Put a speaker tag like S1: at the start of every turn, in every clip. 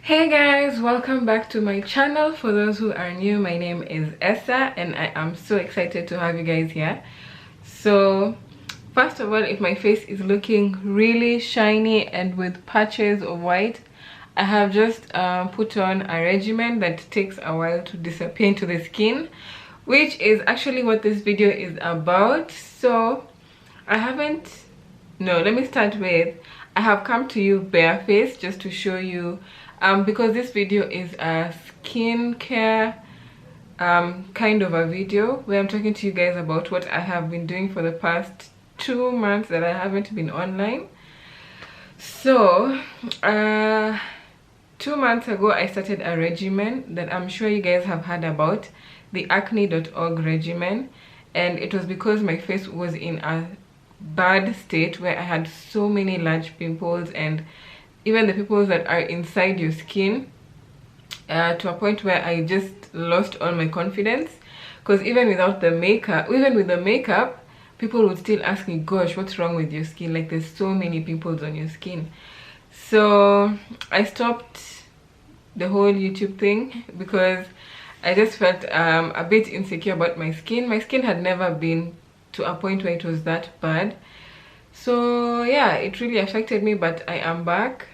S1: Hey guys, welcome back to my channel. For those who are new, my name is Essa and I am so excited to have you guys here. So first of all, if my face is looking really shiny and with patches of white, I have just put on a regimen that takes a while to disappear into the skin, which is actually what this video is about. So let me start with, I have come to you barefaced just to show you because this video is a skincare kind of a video where I'm talking to you guys about what I have been doing for the past 2 months that I haven't been online. So 2 months ago I started a regimen that I'm sure you guys have heard about, the acne.org regimen, and it was because my face was in a bad state where I had so many large pimples and even the pimples that are inside your skin, to a point where I just lost all my confidence, because even with the makeup, people would still ask me, gosh, what's wrong with your skin? Like, there's so many pimples on your skin. So I stopped the whole YouTube thing because I just felt a bit insecure about my skin. My skin had never been to a point where it was that bad. So yeah, it really affected me, but I am back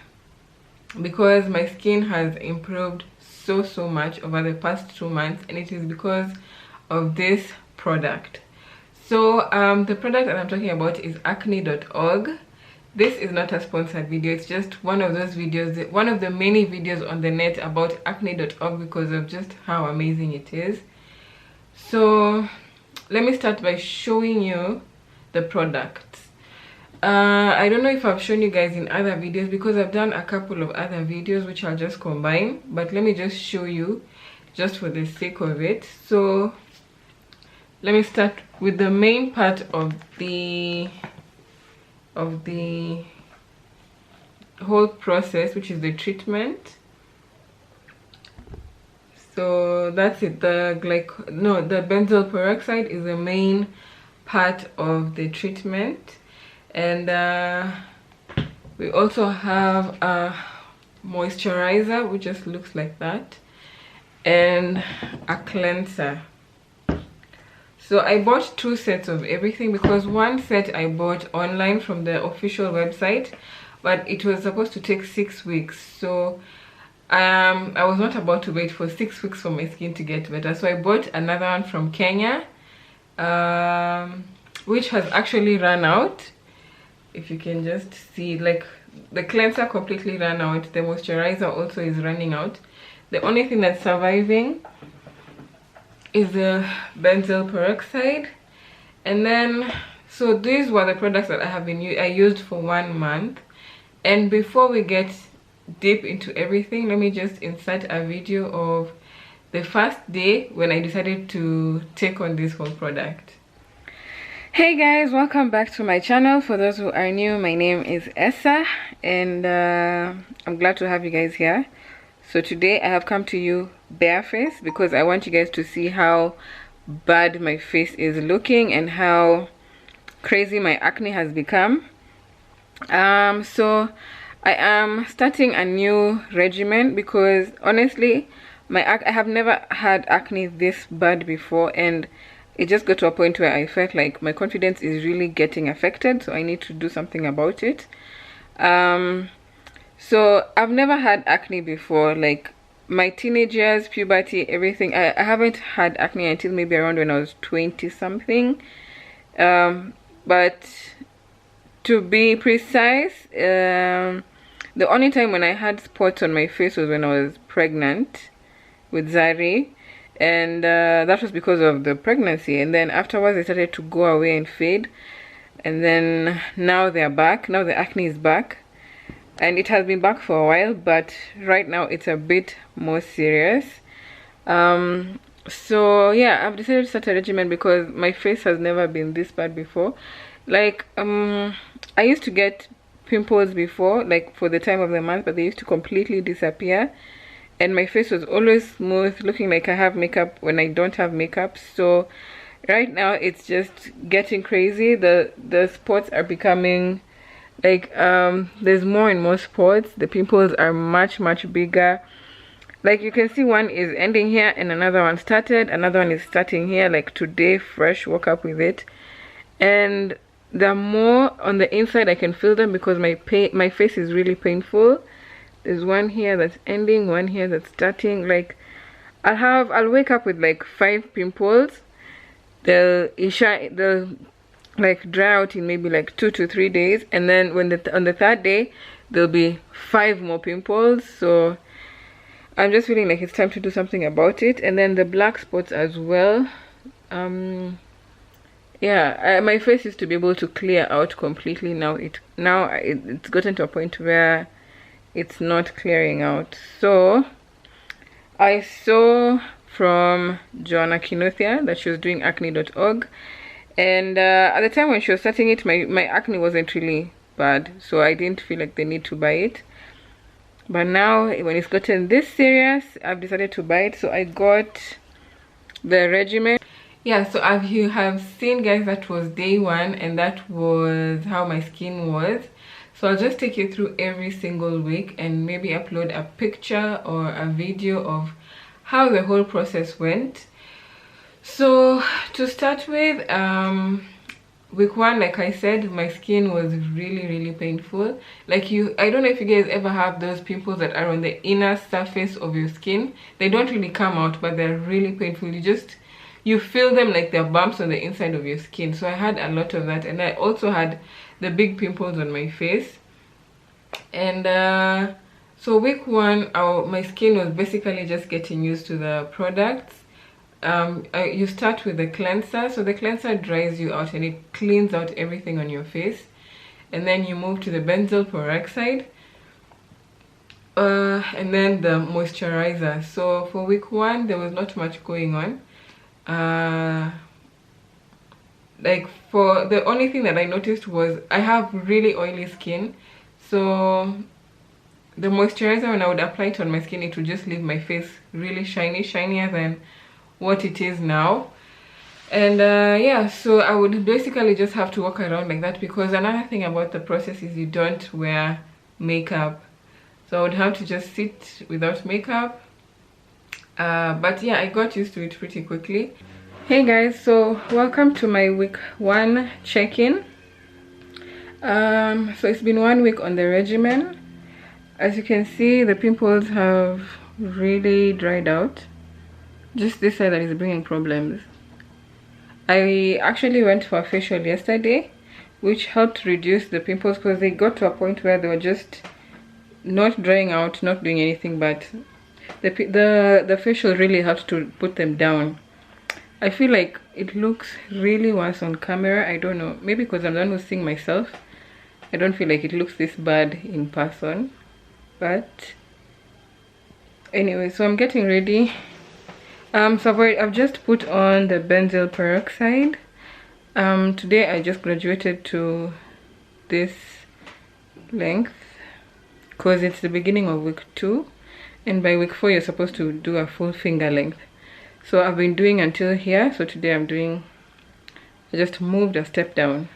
S1: because my skin has improved so much over the past 2 months, and it is because of this product. So the product that I'm talking about is acne.org. This is not a sponsored video, it's just one of those videos, one of the many videos on the net about acne.org because of just how amazing it is. So let me start by showing you the product. I don't know if I've shown you guys in other videos because I've done a couple of other videos which I'll just combine, but let me just show you just for the sake of it. So let me start with the main part of the whole process, which is the treatment. So that's it. The benzyl peroxide is the main part of the treatment, and we also have a moisturizer which just looks like that, and a cleanser. So I bought 2 sets of everything because one set I bought online from the official website, but it was supposed to take 6 weeks. So I was not about to wait for 6 weeks for my skin to get better, so I bought another one from Kenya, which has actually run out. If you can just see, like, the cleanser completely ran out, the moisturizer also is running out. The only thing that's surviving is the benzyl peroxide. And then, so these were the products that I used for 1 month. And before we get deep into everything, let me just insert a video of the first day when I decided to take on this whole product. Hey guys, welcome back to my channel. For those who are new, my name is Essa, and I'm glad to have you guys here. So today I have come to you barefaced because I want you guys to see how bad my face is looking and how crazy my acne has become. So I am starting a new regimen because honestly I have never had acne this bad before, and it just got to a point where I felt like my confidence is really getting affected, so I need to do something about it. So I've never had acne before, like my teenage years, puberty, everything. I haven't had acne until maybe around when I was 20 something. But to be precise, the only time when I had spots on my face was when I was pregnant with Zari, and that was because of the pregnancy, and then afterwards they started to go away and fade, and then now they're back. Now the acne is back, and it has been back for a while, but right now it's a bit more serious. So yeah, I've decided to start a regimen because my face has never been this bad before. Like I used to get pimples before, like for the time of the month, but they used to completely disappear, and my face was always smooth, looking like I have makeup when I don't have makeup. So right now it's just getting crazy. The spots are becoming Like there's more and more spots. The pimples are much bigger. Like you can see, one is ending here and another one started, another one is starting here. Like today, fresh, woke up with it, and they're more on the inside. I can feel them because my face is really painful. There's one here that's ending, one here that's starting. Like I'll wake up with like 5 pimples. They'll like dry out in maybe like 2 to 3 days, and then when on the 3rd day there'll be 5 more pimples. So I'm just feeling like it's time to do something about it. And then the black spots as well. Yeah, my face used to be able to clear out completely. Now it's gotten to a point where it's not clearing out. So I saw from Joanna Kinothia that she was doing acne.org, and at the time when she was starting it, my acne wasn't really bad, so I didn't feel like the need to buy it. But now when it's gotten this serious, I've decided to buy it. So I got the Regimen. Yeah, so you have seen, guys, that was day 1, and that was how my skin was. So I'll just take you through every single week and maybe upload a picture or a video of how the whole process went. So to start with, week 1, like I said, my skin was really painful. Like I don't know if you guys ever have those pimples that are on the inner surface of your skin. They don't really come out, but they're really painful. You feel them like they're bumps on the inside of your skin. So I had a lot of that, and I also had the big pimples on my face. And so week 1, my skin was basically just getting used to the products. You start with the cleanser. So the cleanser dries you out and it cleans out everything on your face, and then you move to the benzoyl peroxide, and then the moisturizer. So for week 1 there was not much going on. Like for the only thing that I noticed was I have really oily skin, so the moisturizer, when I would apply it on my skin, it would just leave my face really shinier than what it is now. And yeah, so I would basically just have to walk around like that, because another thing about the process is you don't wear makeup, so I would have to just sit without makeup. But yeah, I got used to it pretty quickly. Hey guys, so welcome to my week 1 check-in. So it's been 1 week on the regimen. As you can see, the pimples have really dried out. Just this side that is bringing problems. I actually went for a facial yesterday, which helped reduce the pimples, because they got to a point where they were just not drying out, not doing anything, but the facial really helped to put them down. I feel like it looks really worse on camera. I don't know, maybe because I'm the one who's seeing myself. I don't feel like it looks this bad in person. But anyway, so I'm getting ready. So I've just put on the benzyl peroxide. Today I just graduated to this length, because it's the beginning of week 2, and by week 4 you're supposed to do a full finger length. So I've been doing until here, so today I just moved a step down.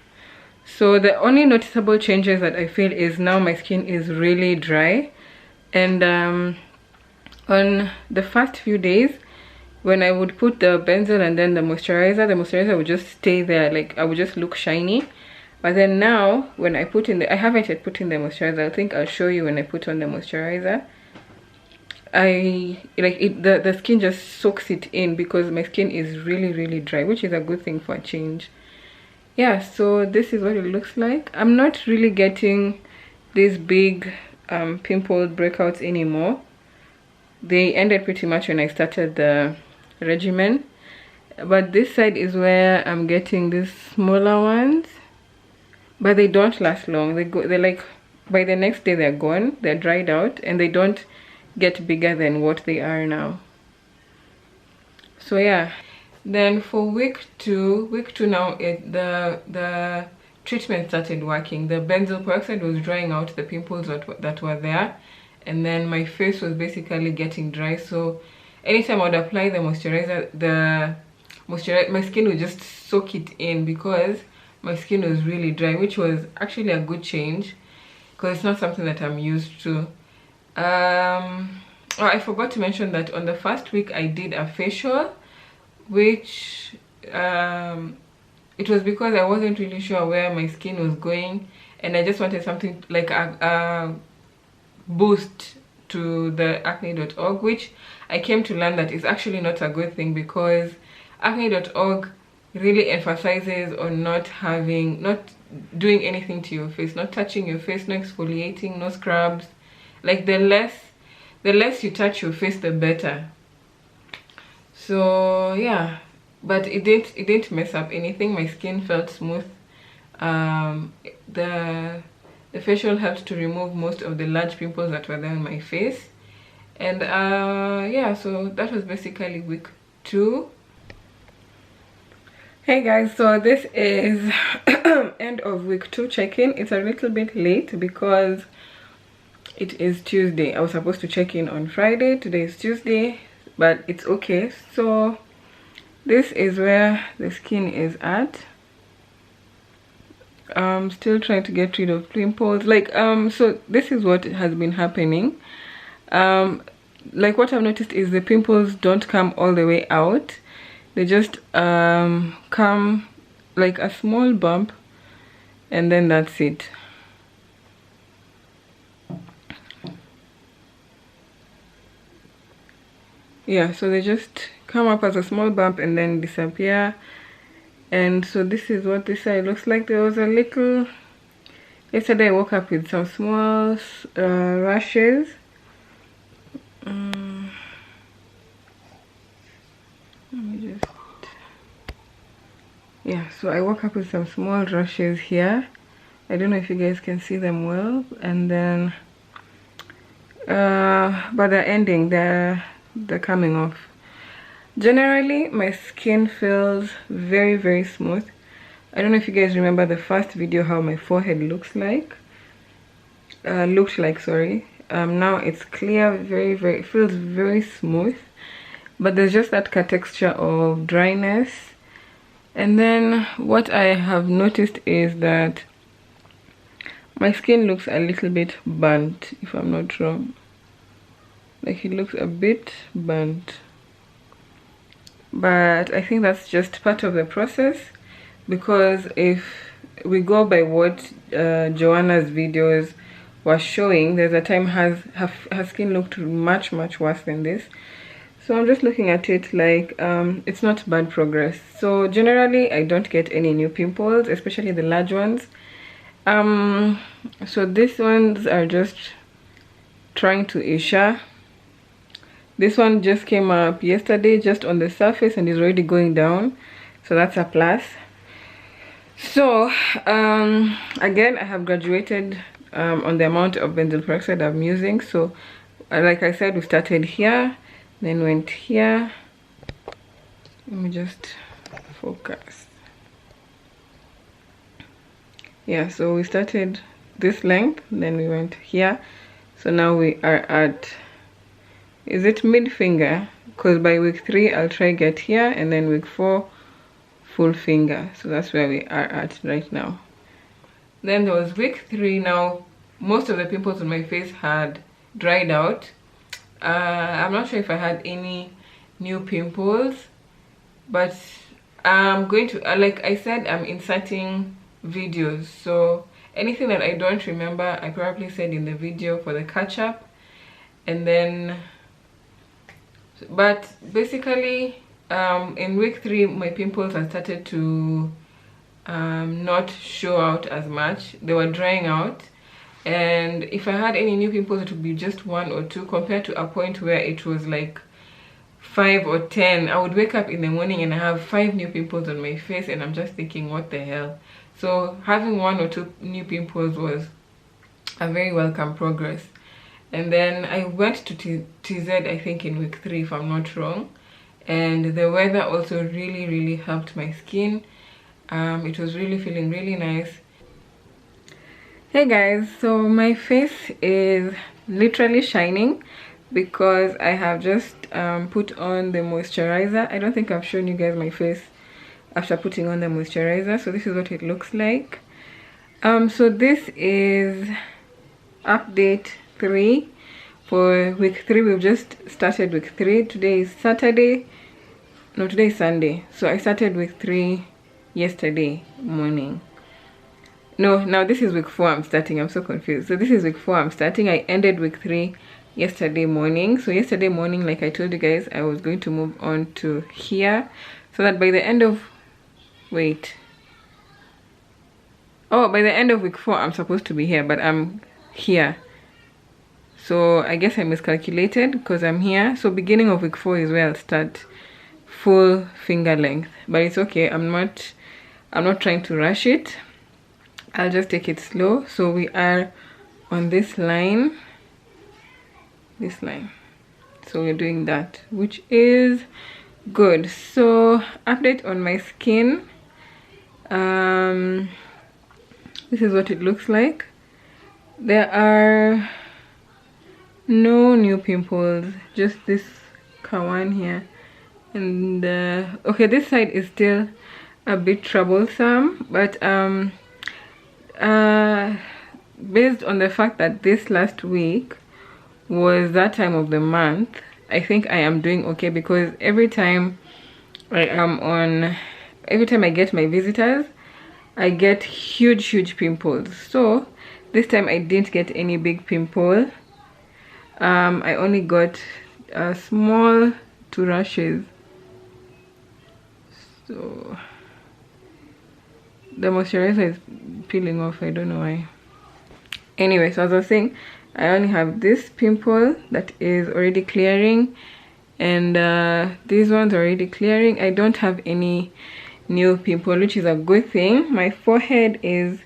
S1: So the only noticeable changes that I feel is now my skin is really dry, and on the first few days when I would put the benzyl and then the moisturizer would just stay there, like I would just look shiny. But then now when I put in I haven't yet put in the moisturizer. I think I'll show you when I put on the moisturizer. I like it, the skin just soaks it in, because my skin is really dry, which is a good thing for a change. Yeah, so this is what it looks like. I'm not really getting these big pimple breakouts anymore. They ended pretty much when I started the regimen, but this side is where I'm getting these smaller ones, but they don't last long. They're like, by the next day they're gone, they're dried out, and they don't get bigger than what they are now. So yeah, then for week 2 now, the treatment started working. The benzyl peroxide was drying out the pimples that were there, and then my face was basically getting dry. So anytime I would apply the moisturizer, my skin would just soak it in, because my skin was really dry, which was actually a good change because it's not something that I'm used to. Oh, I forgot to mention that on the first week I did a facial, which it was because I wasn't really sure where my skin was going, and I just wanted something like a boost to the acne.org, which I came to learn that is actually not a good thing, because acne.org really emphasizes on not doing anything to your face, not touching your face, no exfoliating, no scrubs. Like the less you touch your face, the better. So yeah, but it didn't mess up anything. My skin felt smooth. The facial helped to remove most of the large pimples that were there on my face. And yeah, so that was basically week 2. Hey guys, so this is end of week 2 check-in. It's a little bit late because it is Tuesday. I was supposed to check in on Friday. Today is Tuesday, but it's okay. So this is where the skin is at. I'm still trying to get rid of pimples. Like so this is what has been happening. Like what I've noticed is the pimples don't come all the way out. They just come like a small bump, and then that's it. Yeah, so they just come up as a small bump and then disappear. And so this is what this side looks like. There was a little, yesterday I woke up with some small rashes. Let me just, yeah, so I woke up with some small rashes here. I don't know if you guys can see them well. And then but they're ending, they're coming off. Generally my skin feels very, very smooth. I don't know if you guys remember the first video how my forehead looked like, sorry. Now it's clear, very, very, it feels very smooth, but there's just that texture of dryness. And then what I have noticed is that my skin looks a little bit burnt, if I'm not wrong. Like it looks a bit burnt, but I think that's just part of the process, because if we go by what Joanna's videos were showing, there's a time her skin looked much worse than this. So I'm just looking at it like it's not bad progress. So generally I don't get any new pimples, especially the large ones. So these ones are just trying to issue. This one just came up yesterday, just on the surface, and is already going down, so that's a plus. So again, I have graduated on the amount of benzyl peroxide I'm using. So like I said, we started here, then went here. Let me just focus. Yeah, so we started this length, then we went here. So now we are at, is it mid finger? Because by week 3 I'll try get here, and then week 4 full finger. So that's where we are at right now. Then there was week 3. Now most of the pimples on my face had dried out. I'm not sure if I had any new pimples, but I'm going to, like I said, I'm inserting videos, so anything that I don't remember I probably said in the video for the catch up. And then, but basically in week 3 my pimples had started to not show out as much. They were drying out, and if I had any new pimples it would be just 1 or 2, compared to a point where it was like 5 or 10. I would wake up in the morning and I have 5 new pimples on my face, and I'm just thinking, what the hell. So having 1 or 2 new pimples was a very welcome progress. And then I went to TZ, I think in week 3 if I'm not wrong, and the weather also really helped my skin. It was really feeling really nice. Hey guys, so my face is literally shining because I have just put on the moisturizer. I don't think I've shown you guys my face after putting on the moisturizer. So this is what it looks like. So this is update 3 for week 3. We've just started week 3. Today is Saturday. No, today is Sunday. So I started week 3 yesterday morning. No, now this is week 4 I'm starting. I'm so confused. So this is week 4 I'm starting. I ended week 3 yesterday morning. So yesterday morning, like I told you guys, I was going to move on to here, so that by the end of by the end of week 4 I'm supposed to be here, but I'm here. So I guess I miscalculated because I'm here. So beginning of week 4 is where I'll start full finger length, but it's okay. I'm not trying to rush it. I'll just take it slow. So we are on this line, so we're doing that, which is good. So update on my skin. This is what it looks like. There are no new pimples, just this one here, and okay, this side is still a bit troublesome, but based on the fact that this last week was that time of the month, I think I am doing okay, because every time I get my visitors, I get huge pimples. So this time I didn't get any big pimple. I only got small 2 rashes. So the moisturizer is peeling off. I don't know why. Anyway, so as I was saying, I only have this pimple that is already clearing, and these ones are already clearing. I don't have any new pimple, which is a good thing. My forehead is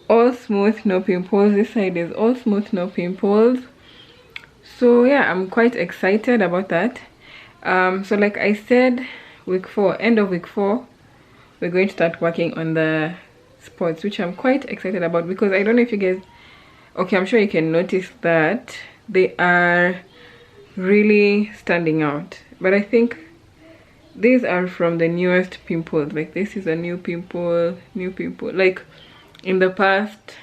S1: all smooth, no pimples. This side is all smooth, no pimples. So yeah, I'm quite excited about that. So like I said, week 4, end of week 4, we're going to start working on the spots, which I'm quite excited about, because I don't know if you guys, okay, I'm sure you can notice that they are really standing out, but I think these are from the newest pimples. Like this is a new pimple, like in the past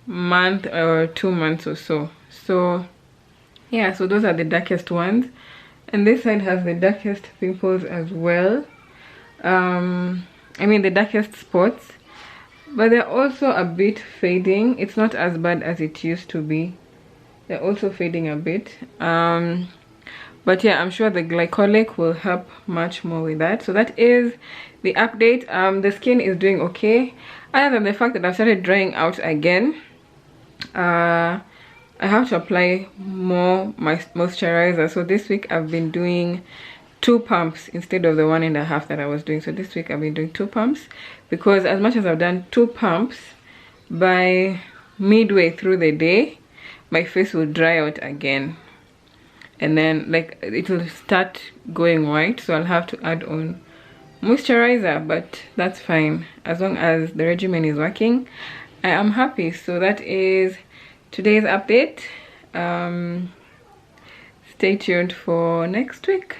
S1: month or 2 months or so. So yeah, so those are the darkest ones, and this side has the darkest pimples as well. I mean the darkest spots, but they're also a bit fading. It's not as bad as it used to be. They're also fading a bit. But yeah, I'm sure the Glycolic will help much more with that. So that is the update. The skin is doing okay, other than the fact that I've started drying out again. I have to apply more moisturizer. So this week I've been doing 2 pumps instead of the 1.5 that I was doing. So this week I've been doing 2 pumps, because as much as I've done 2 pumps, by midway through the day my face will dry out again, and then like it will start going white. So I'll have to add on moisturizer, but that's fine. As long as the regimen is working, I am happy. So that is today's update. Stay tuned for next week.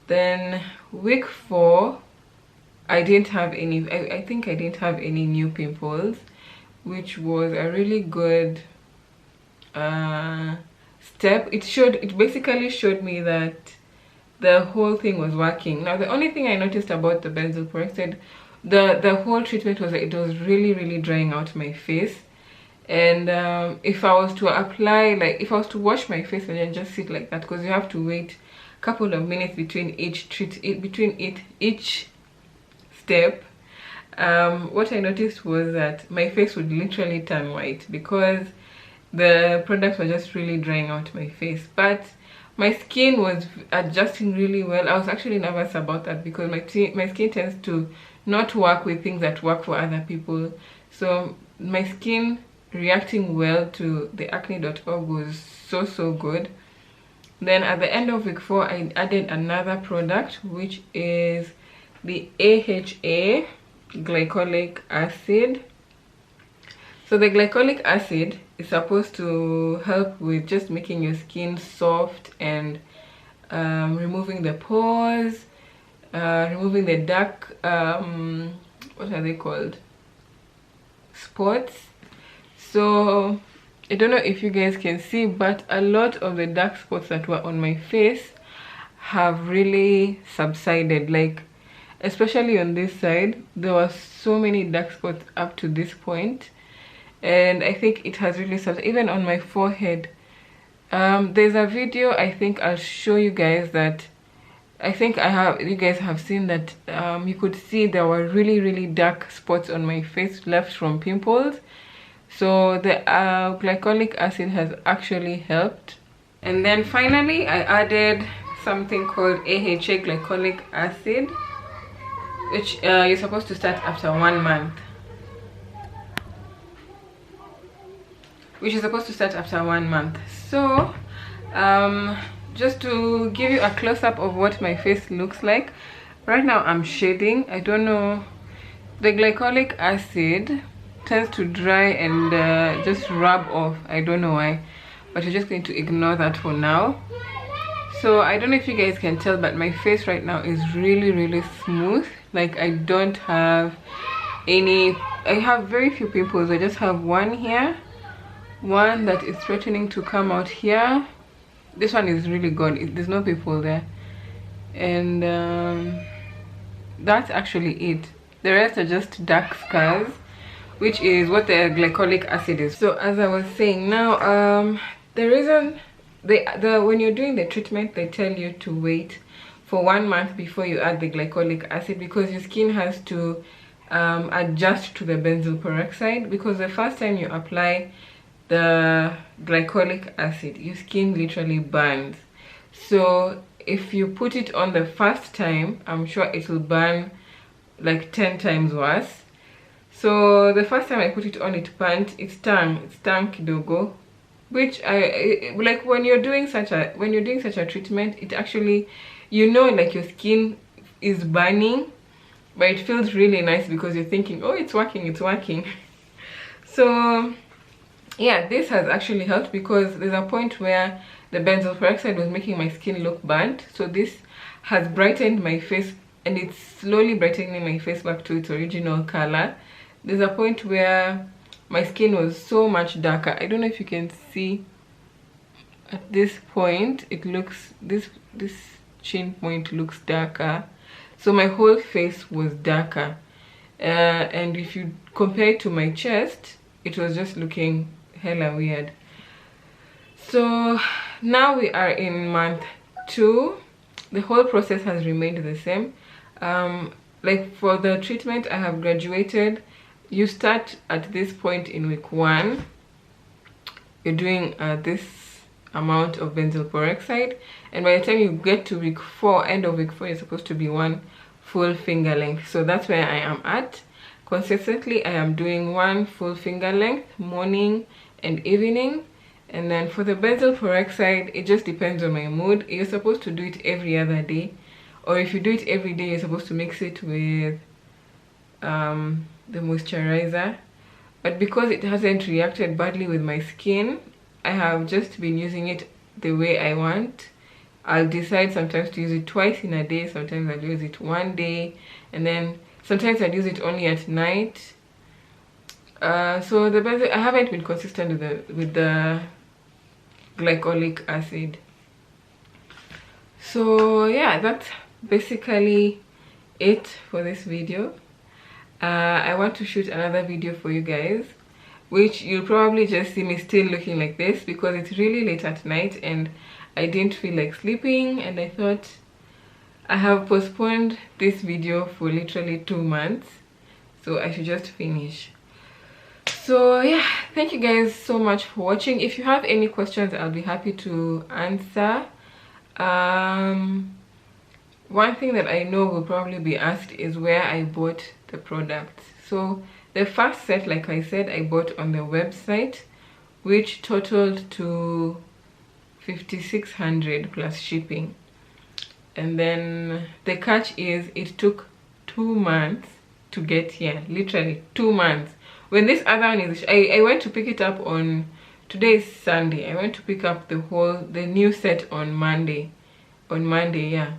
S1: Then week 4, I didn't have any, I think I didn't have any new pimples, which was a really good step. It basically showed me that the whole thing was working. Now the only thing I noticed about the benzoyl peroxide, the whole treatment was that it was really drying out my face. And if I was to apply, like if I was to wash my face and then just sit like that, because you have to wait a couple of minutes between each step, what I noticed was that my face would literally turn white, because the products were just really drying out my face. But my skin was adjusting really well. I was actually nervous about that, because my skin tends to not work with things that work for other people. So my skin reacting well to the acne.org was so good. Then at the end of week 4, I added another product, which is the AHA glycolic acid. So the glycolic acid is supposed to help with just making your skin soft and removing the pores, removing the dark what are they called, spots. So I don't know if you guys can see, but a lot of the dark spots that were on my face have really subsided. Like, especially on this side, there were so many dark spots up to this point, and I think it has really subsided. Even on my forehead, there's a video I think I'll show you guys that I think you guys have seen that you could see there were really dark spots on my face left from pimples. So the glycolic acid has actually helped. And then finally I added something called AHA glycolic acid, which you're supposed to start after 1 month. So just to give you a close-up of what my face looks like right now, I'm shading. I don't know, the glycolic acid tends to dry and just rub off. I don't know why, but we're just going to ignore that for now. So I don't know if you guys can tell, but my face right now is really smooth. Like, I don't have any, I have very few pimples. I just have one here, one that is threatening to come out here. This one is really gone. There's no pimple there, and that's actually it. The rest are just dark scars, which is what the glycolic acid is. So as I was saying, now the reason when you're doing the treatment, they tell you to wait for 1 month before you add the glycolic acid, because your skin has to adjust to the benzyl peroxide. Because the first time you apply the glycolic acid, your skin literally burns. So if you put it on the first time, I'm sure it will burn like 10 times worse. So the first time I put it on, it burnt, it stung kidogo, which I like. When you're doing such a treatment, it actually, you know, like your skin is burning, but it feels really nice because you're thinking, oh, it's working. So yeah, this has actually helped, because there's a point where the benzoyl peroxide was making my skin look burnt. So this has brightened my face, and it's slowly brightening my face back to its original color. There's a point where my skin was so much darker. I don't know if you can see at this point, it looks, this chin point looks darker. So my whole face was darker, and if you compare it to my chest, it was just looking hella weird. So now we are in month 2. The whole process has remained the same. Like for the treatment, I have graduated. You start at this point in week 1. You're doing this amount of benzyl peroxide, and by the time you get to week 4, end of week 4, you're supposed to be 1 full finger length. So that's where I am at. Consistently, I am doing 1 full finger length, morning and evening. And then for the benzyl peroxide, it just depends on my mood. You're supposed to do it every other day, or if you do it every day, you're supposed to mix it with the moisturizer. But because it hasn't reacted badly with my skin, I have just been using it the way I want. I'll decide sometimes to use it twice in a day, sometimes I'll use it 1 day, and then sometimes I'll use it only at night. So the benzyl, I haven't been consistent with the glycolic acid. So yeah, that's basically it for this video. I want to shoot another video for you guys, which you'll probably just see me still looking like this, because it's really late at night and I didn't feel like sleeping, and I thought I have postponed this video for literally 2 months, so I should just finish. So yeah, thank you guys so much for watching. If you have any questions, I'll be happy to answer. One thing that I know will probably be asked is where I bought the products. So the first set, like I said, I bought on the website, which totaled to 5,600 plus shipping. And then the catch is it took 2 months to get here, literally 2 months. When this other one is, I went to pick it up on, today is Sunday, I went to pick up the new set on Monday, yeah.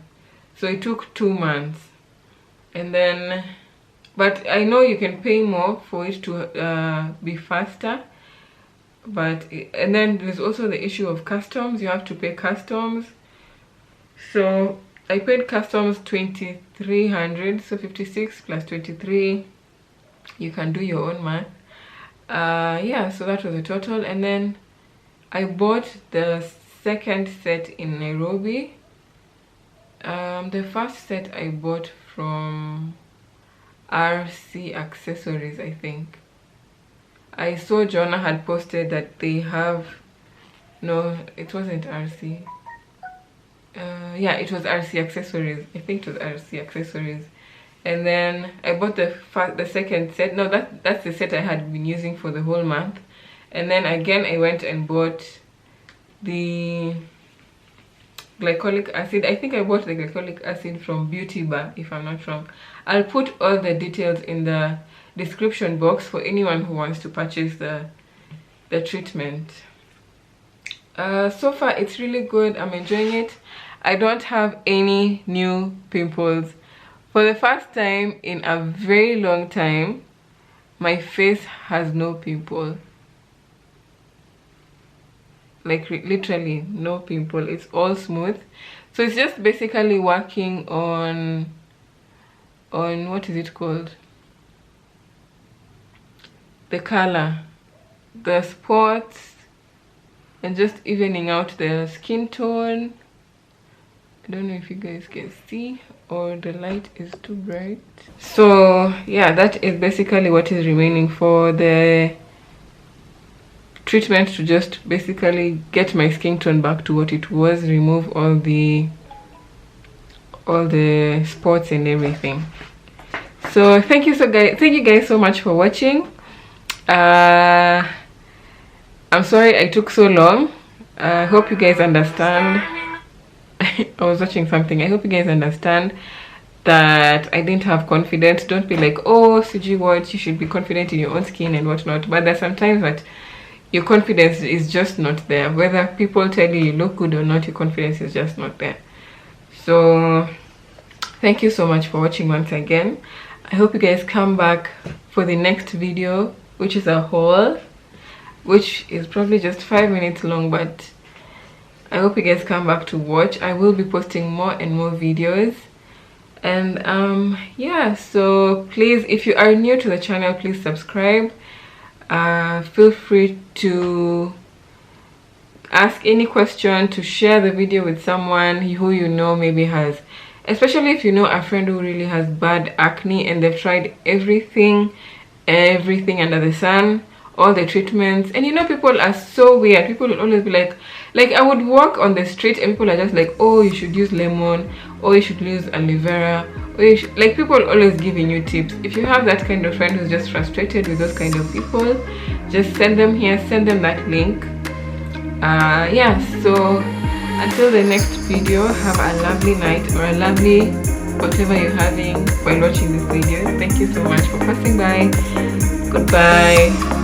S1: So it took 2 months. And then, but I know you can pay more for it to be faster. And then there's also the issue of customs. You have to pay customs. So I paid customs 2,300, so 56 plus 23. You can do your own math. Yeah, so that was the total. And then I bought the second set in Nairobi. The first set I bought from RC Accessories, I think. I saw Jonah had posted that they have, no, it wasn't RC. Yeah, it was RC Accessories. I think it was RC Accessories. And then I bought the second set. No, that's the set I had been using for the whole month. And then again I went and bought the glycolic acid. I think I bought the glycolic acid from Beauty Bar, if I'm not wrong. I'll put all the details in the description box for anyone who wants to purchase the treatment. So far it's really good. I'm enjoying it. I don't have any new pimples. For the first time in a very long time, my face has no pimple. Like literally no pimple. It's all smooth. So it's just basically working on what is it called? The color, the spots, and just evening out the skin tone. I don't know if you guys can see, or the light is too bright. So yeah, that is basically what is remaining for the treatment, to just basically get my skin tone back to what it was, remove all the spots and everything. So thank you guys so much for watching. I'm sorry I took so long. I hope you guys understand. I was watching something. I hope you guys understand that I didn't have confidence. Don't be like, oh CG, what, you should be confident in your own skin and whatnot. But there's sometimes that your confidence is just not there. Whether people tell you you look good or not, your confidence is just not there. So thank you so much for watching once again. I hope you guys come back for the next video, which is a haul, which is probably just 5 minutes long, but I hope you guys come back to watch. I will be posting more and more videos. And yeah, so please, if you are new to the channel, please subscribe. Feel free to ask any question, to share the video with someone who you know maybe has, especially if you know a friend who really has bad acne and they've tried everything under the sun, all the treatments. And you know, people are so weird. People will always be like I would walk on the street and people are just like, oh, you should use lemon, or you should use aloe vera, or you should, like, people always giving you tips. If you have that kind of friend who's just frustrated with those kind of people, just send them here, send them that link. Yeah, so until the next video, have a lovely night, or a lovely whatever you're having while watching this video. Thank you so much for passing by. Goodbye.